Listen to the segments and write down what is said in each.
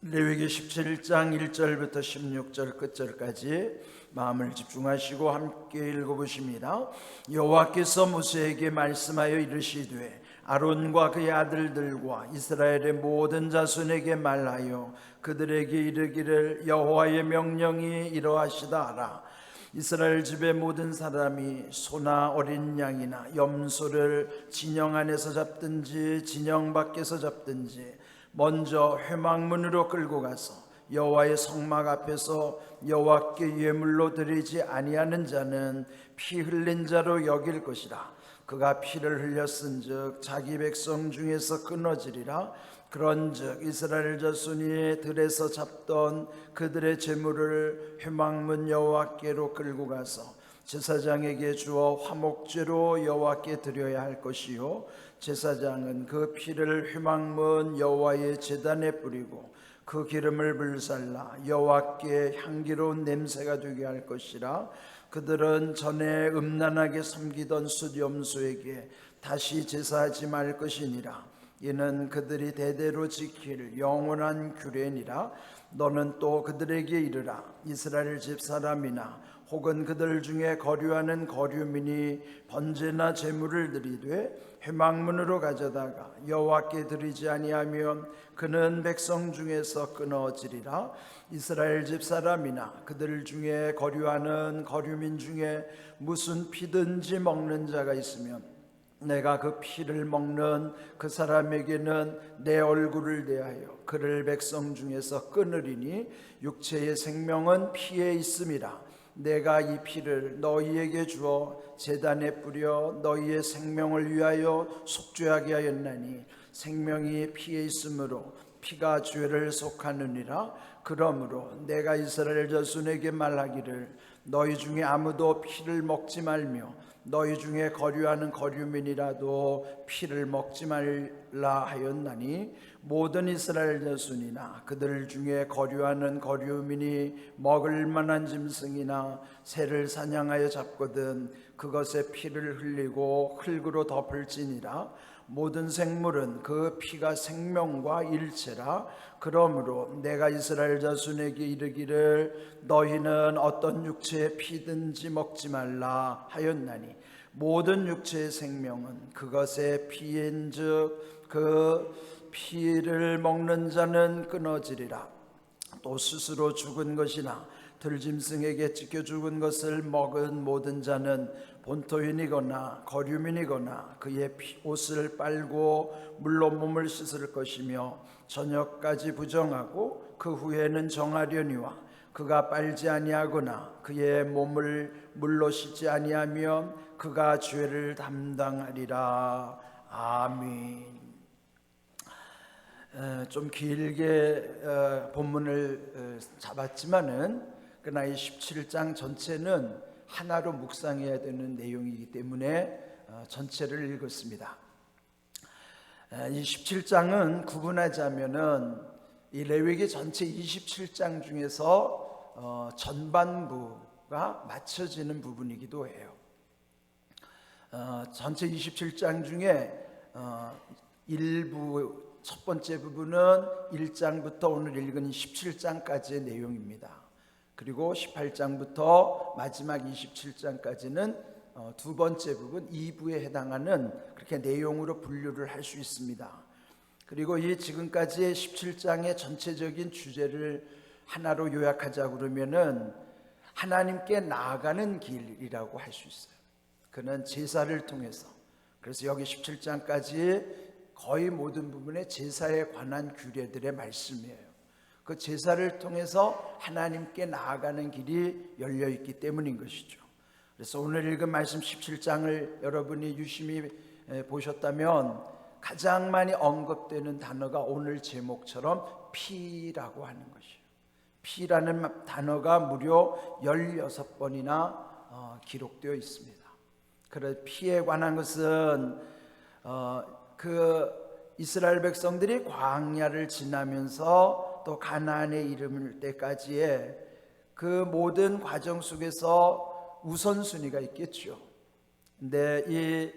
레위기 17장 1절부터 16절 끝절까지 마음을 집중하시고 함께 읽어보십니다. 여호와께서 모세에게 말씀하여 이르시되 아론과 그의 아들들과 이스라엘의 모든 자손에게 말하여 그들에게 이르기를 여호와의 명령이 이러하시다 하라. 이스라엘 집의 모든 사람이 소나 어린 양이나 염소를 진영 안에서 잡든지 진영 밖에서 잡든지 먼저 회막문으로 끌고 가서 여호와의 성막 앞에서 여호와께 예물로 드리지 아니하는 자는 피 흘린 자로 여길 것이라. 그가 피를 흘렸은즉 자기 백성 중에서 끊어지리라. 그런즉 이스라엘 자손이 들에서 잡던 그들의 제물을 회막문 여호와께로 끌고 가서 제사장에게 주어 화목제로 여호와께 드려야 할 것이요 제사장은 그 피를 회막문 여호와의 제단에 뿌리고 그 기름을 불살라 여호와께 향기로운 냄새가 되게 할 것이라. 그들은 전에 음란하게 섬기던 숫염소에게 다시 제사하지 말 것이니라. 이는 그들이 대대로 지킬 영원한 규례니라. 너는 또 그들에게 이르라. 이스라엘 집 사람이나 혹은 그들 중에 거류하는 거류민이 번제나 제물을 드리되 회막문으로 가져다가 여호와께 드리지 아니하면 그는 백성 중에서 끊어지리라. 이스라엘 집 사람이나 그들 중에 거류하는 거류민 중에 무슨 피든지 먹는 자가 있으면 내가 그 피를 먹는 그 사람에게는 내 얼굴을 대하여 그를 백성 중에서 끊으리니 육체의 생명은 피에 있음이라. 내가 이 피를 너희에게 주어 제단에 뿌려 너희의 생명을 위하여 속죄하게 하였나니 생명이 피에 있으므로 피가 죄를 속하느니라. 그러므로 내가 이스라엘 자손에게 말하기를 너희 중에 아무도 피를 먹지 말며 너희 중에 거류하는 거류민이라도 피를 먹지 말라 하였나니 모든 이스라엘 자손이나 그들 중에 거류하는 거류민이 먹을 만한 짐승이나 새를 사냥하여 잡거든 그것의 피를 흘리고 흙으로 덮을지니라. 모든 생물은 그 피가 생명과 일체라. 그러므로 내가 이스라엘 자손에게 이르기를 너희는 어떤 육체의 피든지 먹지 말라 하였나니 모든 육체의 생명은 그것의 피인즉 그 피를 먹는 자는 끊어지리라. 또 스스로 죽은 것이나 들짐승에게 찢겨 죽은 것을 먹은 모든 자는 본토인이거나 거류민이거나 그의 옷을 빨고 물로 몸을 씻을 것이며 저녁까지 부정하고 그 후에는 정하려니와 그가 빨지 아니하거나 그의 몸을 물로 씻지 아니하면 그가 죄를 담당하리라. 아멘. 좀 길게 본문을 잡았지만은 그러나 이 17장 전체는 하나로 묵상해야 되는 내용이기 때문에 전체를 읽었습니다. 이 17장은 구분하자면은 이 레위기 전체 27장 중에서 전반부가 맞춰지는 부분이기도 해요. 전체 27장 중에 일부 첫 번째 부분은 1장부터 오늘 읽은 17장까지의 내용입니다. 그리고 18장부터 마지막 27장까지는 두 번째 부분 2부에 해당하는 그렇게 내용으로 분류를 할 수 있습니다. 그리고 이 지금까지의 17장의 전체적인 주제를 하나로 요약하자 그러면은 하나님께 나아가는 길이라고 할 수 있어요. 그는 제사를 통해서, 그래서 여기 17장까지 거의 모든 부분에 제사에 관한 규례들의 말씀이에요. 그 제사를 통해서 하나님께 나아가는 길이 열려 있기 때문인 것이죠. 그래서 오늘 읽은 말씀 17장을 여러분이 유심히 보셨다면 가장 많이 언급되는 단어가 오늘 제목처럼 피라고 하는 것이에요. 피라는 단어가 무려 16번이나 기록되어 있습니다. 그래서 피에 관한 것은 그 이스라엘 백성들이 광야를 지나면서 또 가나안에 이르를 때까지의 그 모든 과정 속에서 우선순위가 있겠죠. 근데 이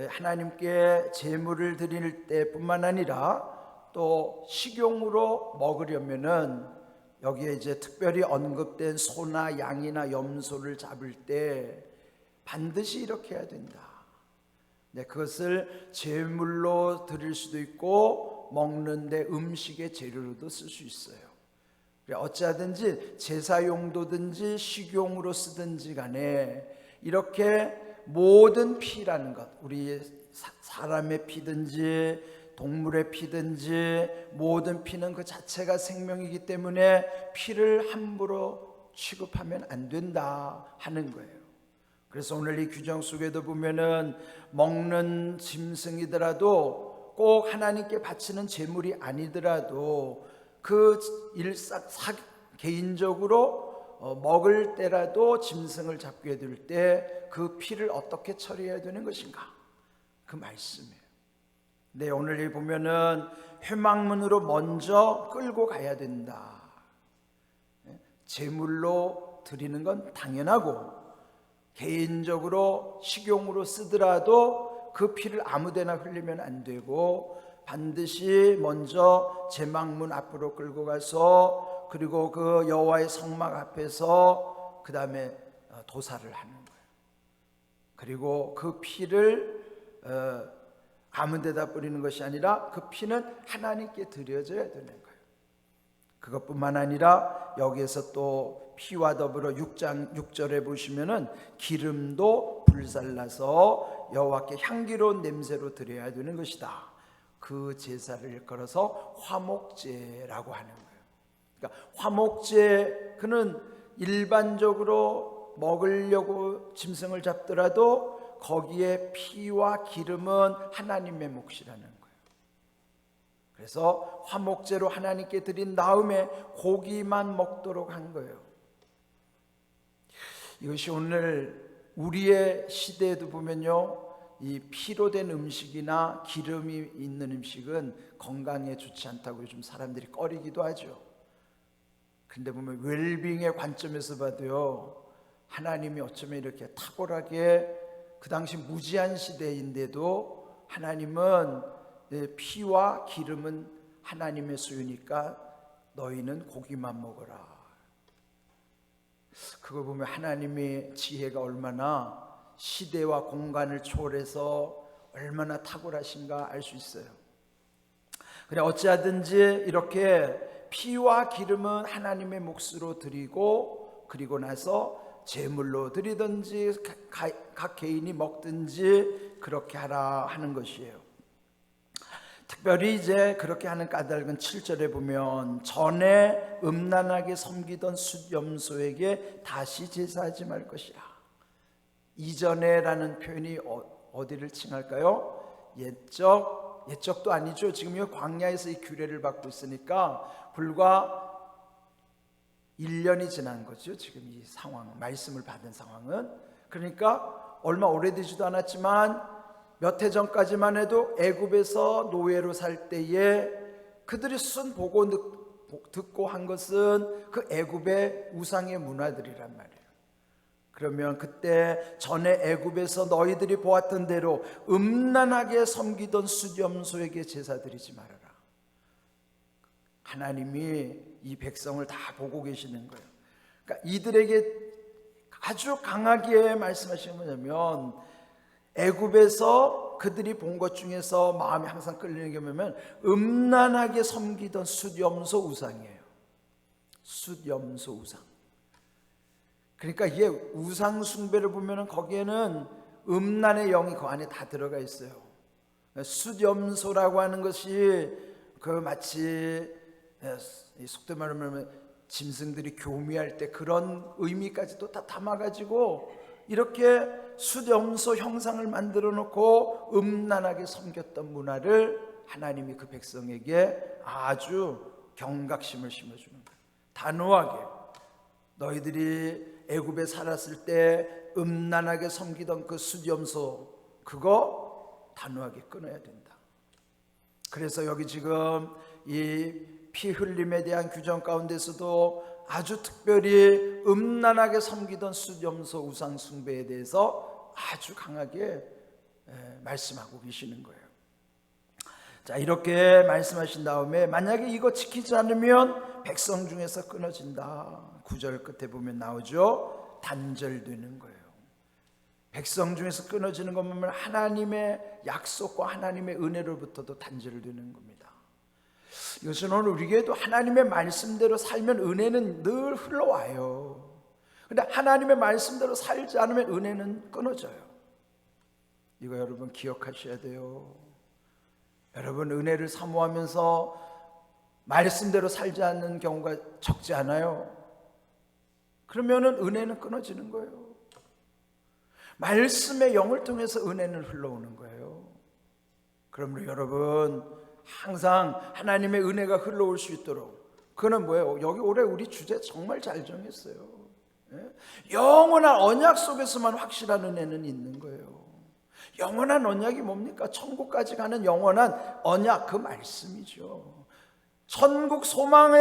하나님께 제물을 드릴 때뿐만 아니라 또 식용으로 먹으려면은 여기에 이제 특별히 언급된 소나 양이나 염소를 잡을 때 반드시 이렇게 해야 된다. 네, 그것을 제물로 드릴 수도 있고 먹는데 음식의 재료로도 쓸 수 있어요. 어찌하든지 제사 용도든지 식용으로 쓰든지 간에 이렇게 모든 피라는 것, 우리 사람의 피든지 동물의 피든지 모든 피는 그 자체가 생명이기 때문에 피를 함부로 취급하면 안 된다 하는 거예요. 그래서 오늘 이 규정 속에도 보면은 먹는 짐승이더라도 꼭 하나님께 바치는 제물이 아니더라도 그 개인적으로 먹을 때라도 짐승을 잡게 될 때 그 피를 어떻게 처리해야 되는 것인가, 그 말씀이에요. 네, 오늘 보면은 회막문으로 먼저 끌고 가야 된다. 제물로 드리는 건 당연하고 개인적으로 식용으로 쓰더라도 그 피를 아무데나 흘리면 안 되고 반드시 먼저 제막문 앞으로 끌고 가서 그리고 그 여호와의 성막 앞에서 그 다음에 도사를 하는 거예요. 그리고 그 피를 아무 데다 뿌리는 것이 아니라 그 피는 하나님께 드려져야 되는 거예요. 그것뿐만 아니라 여기에서 또 피와 더불어 6절에 보시면은 기름도 불살라서 여호와께 향기로운 냄새로 드려야 되는 것이다. 그 제사를 일컬어서 화목제라고 하는 거예요. 그러니까 화목제, 그는 일반적으로 먹으려고 짐승을 잡더라도 거기에 피와 기름은 하나님의 몫이라는 거예요. 그래서 화목제로 하나님께 드린 다음에 고기만 먹도록 한 거예요. 이것이 오늘 우리의 시대에도 보면요, 이 피로 된 음식이나 기름이 있는 음식은 건강에 좋지 않다고 요즘 사람들이 꺼리기도 하죠. 근데 보면 웰빙의 관점에서 봐도요, 하나님이 어쩌면 이렇게 탁월하게 그 당시 무지한 시대인데도 하나님은 피와 기름은 하나님의 소유니까 너희는 고기만 먹어라. 그걸 보면 하나님의 지혜가 얼마나 시대와 공간을 초월해서 얼마나 탁월하신가 알 수 있어요. 그래, 어찌하든지 이렇게 피와 기름은 하나님의 몫으로 드리고 그리고 나서 제물로 드리든지 각 개인이 먹든지 그렇게 하라 하는 것이에요. 특별히 이제 그렇게 하는 까닭은 7절에 보면 전에 음란하게 섬기던 숫염소에게 다시 제사하지 말 것이라. 이전에라는 표현이 어디를 칭할까요? 옛적도 아니죠. 지금 이 광야에서 이 규례를 받고 있으니까 불과 1년이 지난 거죠. 지금 이 상황, 말씀을 받은 상황은. 그러니까 얼마 오래되지도 않았지만 몇 해 전까지만 해도 애굽에서 노예로 살 때에 그들이 쓴 보고 듣고 한 것은 그 애굽의 우상의 문화들이란 말이에요. 그러면 그때 전에 애굽에서 너희들이 보았던 대로 음란하게 섬기던 숫염소에게 제사 드리지 말아라. 하나님이 이 백성을 다 보고 계시는 거예요. 그러니까 이들에게 아주 강하게 말씀하시는 뭐냐면, 애굽에서 그들이 본 것 중에서 마음이 항상 끌리는 게 뭐냐면 음란하게 섬기던 숫염소 우상이에요. 숫염소 우상. 그러니까 이게 우상 숭배를 보면은 거기에는 음란의 영이 그 안에 다 들어가 있어요. 숫염소라고 하는 것이 그 마치 속된 말로 말하면 짐승들이 교미할 때 그런 의미까지도 다 담아가지고 이렇게 숫염소 형상을 만들어 놓고 음란하게 섬겼던 문화를 하나님이 그 백성에게 아주 경각심을 심어주는 거예요. 단호하게 너희들이 애굽에 살았을 때 음란하게 섬기던 그 숫염소, 그거 단호하게 끊어야 된다. 그래서 여기 지금 이 피 흘림에 대한 규정 가운데서도 아주 특별히 음란하게 섬기던 숫염소 우상 숭배에 대해서 아주 강하게 말씀하고 계시는 거예요. 자, 이렇게 말씀하신 다음에 만약에 이거 지키지 않으면 백성 중에서 끊어진다. 9절 끝에 보면 나오죠. 단절되는 거예요. 백성 중에서 끊어지는 것 보면 하나님의 약속과 하나님의 은혜로부터도 단절되는 겁니다. 이것은 오늘 우리에게도 하나님의 말씀대로 살면 은혜는 늘 흘러와요. 그런데 하나님의 말씀대로 살지 않으면 은혜는 끊어져요. 이거 여러분 기억하셔야 돼요. 여러분 은혜를 사모하면서 말씀대로 살지 않는 경우가 적지 않아요? 그러면은 은혜는 끊어지는 거예요. 말씀의 영을 통해서 은혜는 흘러오는 거예요. 그러므로 여러분 항상 하나님의 은혜가 흘러올 수 있도록, 그거는 뭐예요? 여기 올해 우리 주제 정말 잘 정했어요. 영원한 언약 속에서만 확실한 은혜는 있는 거예요. 영원한 언약이 뭡니까? 천국까지 가는 영원한 언약, 그 말씀이죠. 천국 소망에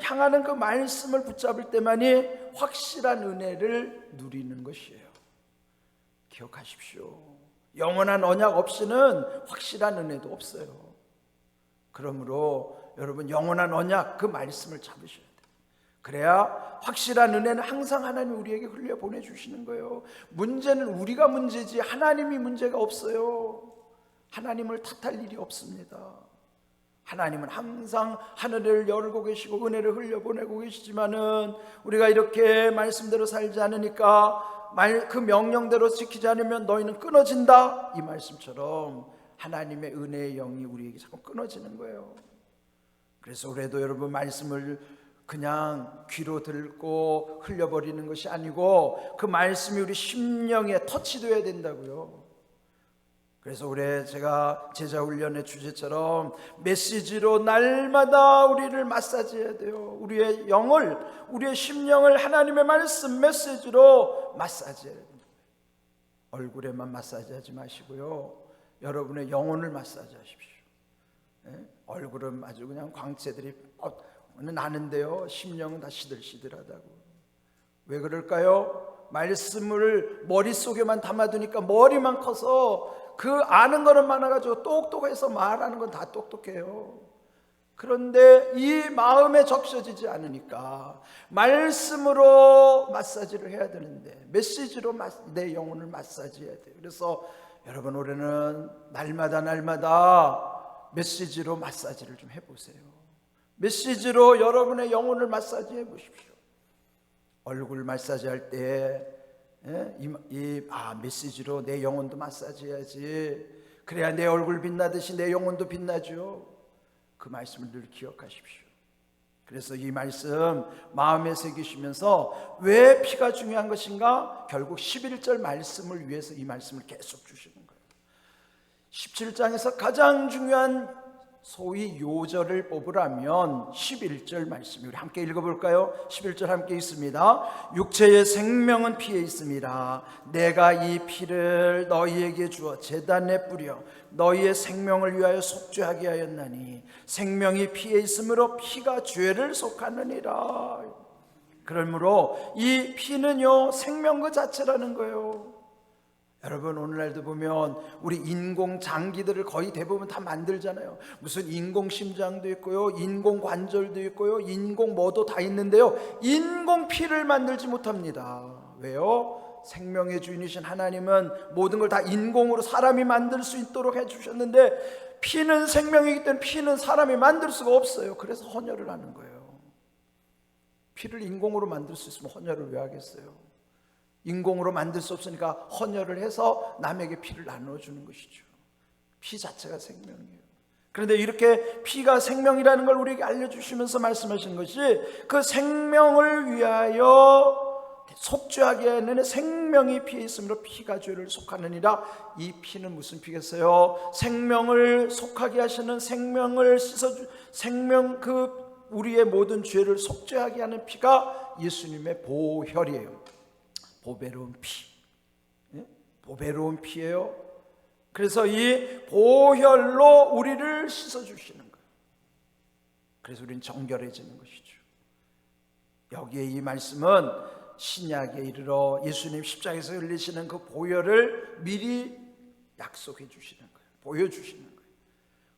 향하는 그 말씀을 붙잡을 때만이 확실한 은혜를 누리는 것이에요. 기억하십시오. 영원한 언약 없이는 확실한 은혜도 없어요. 그러므로 여러분 영원한 언약, 그 말씀을 잡으셔야 돼요. 그래야 확실한 은혜는 항상 하나님이 우리에게 흘려 보내주시는 거예요. 문제는 우리가 문제지 하나님이 문제가 없어요. 하나님을 탓할 일이 없습니다. 하나님은 항상 하늘을 열고 계시고 은혜를 흘려보내고 계시지만은 우리가 이렇게 말씀대로 살지 않으니까, 그 명령대로 지키지 않으면 너희는 끊어진다, 이 말씀처럼 하나님의 은혜의 영이 우리에게 자꾸 끊어지는 거예요. 그래서 올해도 여러분 말씀을 그냥 귀로 듣고 흘려버리는 것이 아니고 그 말씀이 우리 심령에 터치되어야 된다고요. 그래서 올해 제가 제자훈련의 주제처럼 메시지로 날마다 우리를 마사지해야 돼요. 우리의 영을, 우리의 심령을 하나님의 말씀 메시지로 마사지해야 됩니다. 얼굴에만 마사지하지 마시고요, 여러분의 영혼을 마사지하십시오. 얼굴은 아주 그냥 광채들이 나는데요, 심령은 다 시들시들하다고. 왜 그럴까요? 말씀을 머릿속에만 담아두니까 머리만 커서 그 아는 거는 많아가지고 똑똑해서 말하는 건 다 똑똑해요. 그런데 이 마음에 적셔지지 않으니까 말씀으로 마사지를 해야 되는데 메시지로 내 영혼을 마사지해야 돼요. 그래서 여러분 올해는 날마다 메시지로 마사지를 좀 해보세요. 메시지로 여러분의 영혼을 마사지해 보십시오. 얼굴 마사지할 때 메시지로 내 영혼도 마사지해야지, 그래야 내 얼굴 빛나듯이 내 영혼도 빛나죠. 그 말씀을 늘 기억하십시오. 그래서 이 말씀 마음에 새기시면서 왜 피가 중요한 것인가? 결국 11절 말씀을 위해서 이 말씀을 계속 주시는 거예요. 17장에서 가장 중요한 소위 요절을 뽑으라면 11절 말씀, 우리 함께 읽어볼까요? 11절 함께 있습니다. 육체의 생명은 피에 있습니다. 내가 이 피를 너희에게 주어 제단에 뿌려 너희의 생명을 위하여 속죄하게 하였나니 생명이 피에 있으므로 피가 죄를 속하느니라. 그러므로 이 피는요 생명 그 자체라는 거예요. 여러분 오늘날도 보면 우리 인공 장기들을 거의 대부분 다 만들잖아요. 무슨 인공 심장도 있고요, 인공 관절도 있고요, 인공 뭐도 다 있는데요, 인공 피를 만들지 못합니다. 왜요? 생명의 주인이신 하나님은 모든 걸 다 인공으로 사람이 만들 수 있도록 해주셨는데 피는 생명이기 때문에 피는 사람이 만들 수가 없어요. 그래서 헌혈을 하는 거예요. 피를 인공으로 만들 수 있으면 헌혈을 왜 하겠어요? 인공으로 만들 수 없으니까 헌혈을 해서 남에게 피를 나눠주는 것이죠. 피 자체가 생명이에요. 그런데 이렇게 피가 생명이라는 걸 우리에게 알려주시면서 말씀하신 것이 그 생명을 위하여 속죄하게 하는 생명이 피에 있으므로 피가 죄를 속하느니라. 이 피는 무슨 피겠어요? 생명을 속하게 하시는, 생명을 씻어주, 생명 그 우리의 모든 죄를 속죄하게 하는 피가 예수님의 보혈이에요. 보배로운 피, 보배로운 피예요. 그래서 이 보혈로 우리를 씻어주시는 거예요. 그래서 우리는 정결해지는 것이죠. 여기에 이 말씀은 신약에 이르러 예수님 십자가에서 흘리시는 그 보혈을 미리 약속해 주시는 거예요. 보여주시는 거예요.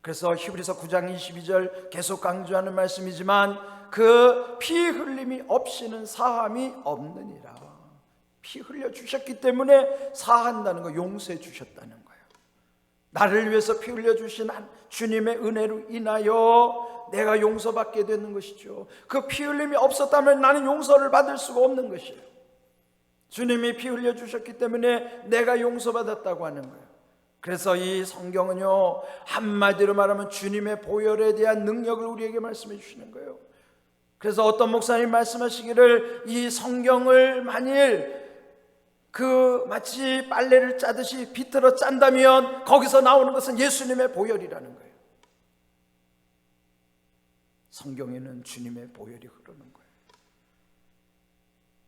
그래서 히브리서 9장 22절 계속 강조하는 말씀이지만 그 피 흘림이 없이는 사함이 없느니라. 피 흘려 주셨기 때문에 사한다는 거, 용서해 주셨다는 거예요. 나를 위해서 피 흘려 주신 주님의 은혜로 인하여 내가 용서받게 되는 것이죠. 그 피 흘림이 없었다면 나는 용서를 받을 수가 없는 것이에요. 주님이 피 흘려 주셨기 때문에 내가 용서받았다고 하는 거예요. 그래서 이 성경은요, 한마디로 말하면 주님의 보혈에 대한 능력을 우리에게 말씀해 주시는 거예요. 그래서 어떤 목사님 말씀하시기를 이 성경을 만일 마치 빨래를 짜듯이 비틀어 짠다면 거기서 나오는 것은 예수님의 보혈이라는 거예요. 성경에는 주님의 보혈이 흐르는 거예요.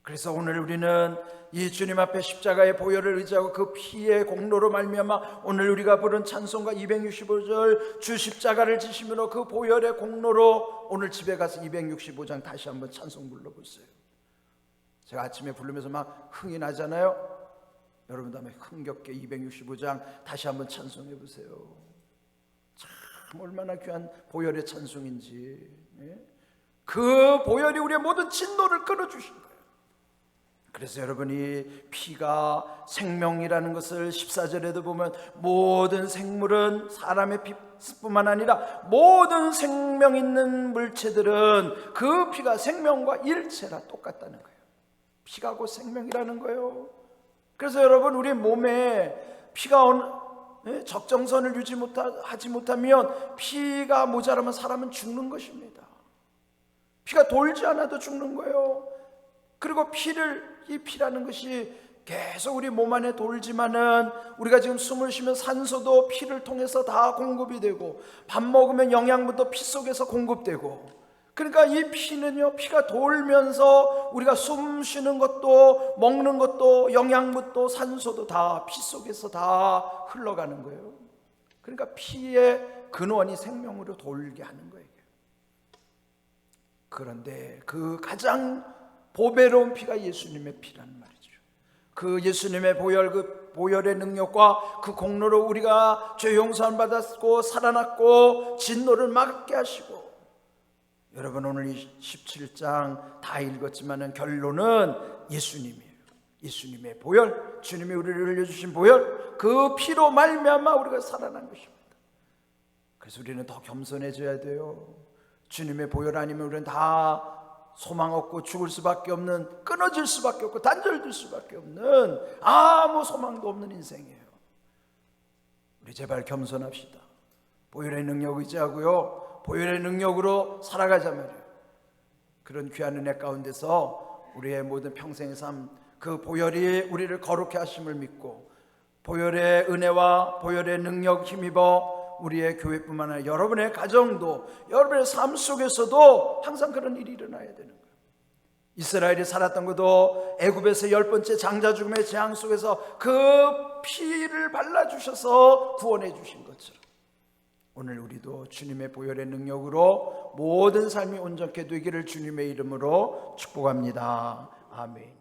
그래서 오늘 우리는 이 주님 앞에 십자가의 보혈을 의지하고 그 피의 공로로 말미암아 오늘 우리가 부른 찬송가 265절 주 십자가를 지심으로 그 보혈의 공로로 오늘 집에 가서 265장 다시 한번 찬송 불러보세요. 제가 아침에 부르면서 막 흥이 나잖아요. 여러분도 한번 흥겹게 265장 다시 한번 찬송해 보세요. 참 얼마나 귀한 보혈의 찬송인지. 그 보혈이 우리의 모든 진노를 끊어주신 거예요. 그래서 여러분이 피가 생명이라는 것을 14절에도 보면 모든 생물은 사람의 피뿐만 아니라 모든 생명 있는 물체들은 그 피가 생명과 일체라 똑같다는 거예요. 피가 곧 생명이라는 거예요. 그래서 여러분 우리 몸에 피가 적정선을 하지 못하면 피가 모자라면 사람은 죽는 것입니다. 피가 돌지 않아도 죽는 거예요. 그리고 이 피라는 것이 계속 우리 몸 안에 돌지만은 우리가 지금 숨을 쉬면 산소도 피를 통해서 다 공급이 되고 밥 먹으면 영양분도 피 속에서 공급되고, 그러니까 이 피는요, 피가 돌면서 우리가 숨 쉬는 것도 먹는 것도 영양분도 산소도 다 피 속에서 다 흘러가는 거예요. 그러니까 피의 근원이 생명으로 돌게 하는 거예요. 그런데 그 가장 보배로운 피가 예수님의 피라는 말이죠. 그 예수님의 보혈, 그 보혈의 능력과 그 공로로 우리가 죄 용서함 받았고 살아났고 진노를 막게 하시고, 여러분 오늘 이 17장 다 읽었지만은 결론은 예수님이에요. 예수님의 보혈, 주님이 우리를 흘려주신 보혈, 그 피로 말미암아 우리가 살아난 것입니다. 그래서 우리는 더 겸손해져야 돼요. 주님의 보혈 아니면 우리는 다 소망 없고 죽을 수밖에 없는, 끊어질 수밖에 없고 단절될 수밖에 없는 아무 소망도 없는 인생이에요. 우리 제발 겸손합시다. 보혈의 능력 의지하고요, 보혈의 능력으로 살아가자 말이에요. 그런 귀한 은혜 가운데서 우리의 모든 평생의 삶, 그 보혈이 우리를 거룩해 하심을 믿고 보혈의 은혜와 보혈의 능력 힘입어 우리의 교회뿐만 아니라 여러분의 가정도, 여러분의 삶 속에서도 항상 그런 일이 일어나야 되는 거예요. 이스라엘이 살았던 것도 애굽에서 10번째 장자 죽음의 재앙 속에서 그 피를 발라주셔서 구원해 주신 것처럼 오늘 우리도 주님의 보혈의 능력으로 모든 삶이 온전케 되기를 주님의 이름으로 축복합니다. 아멘.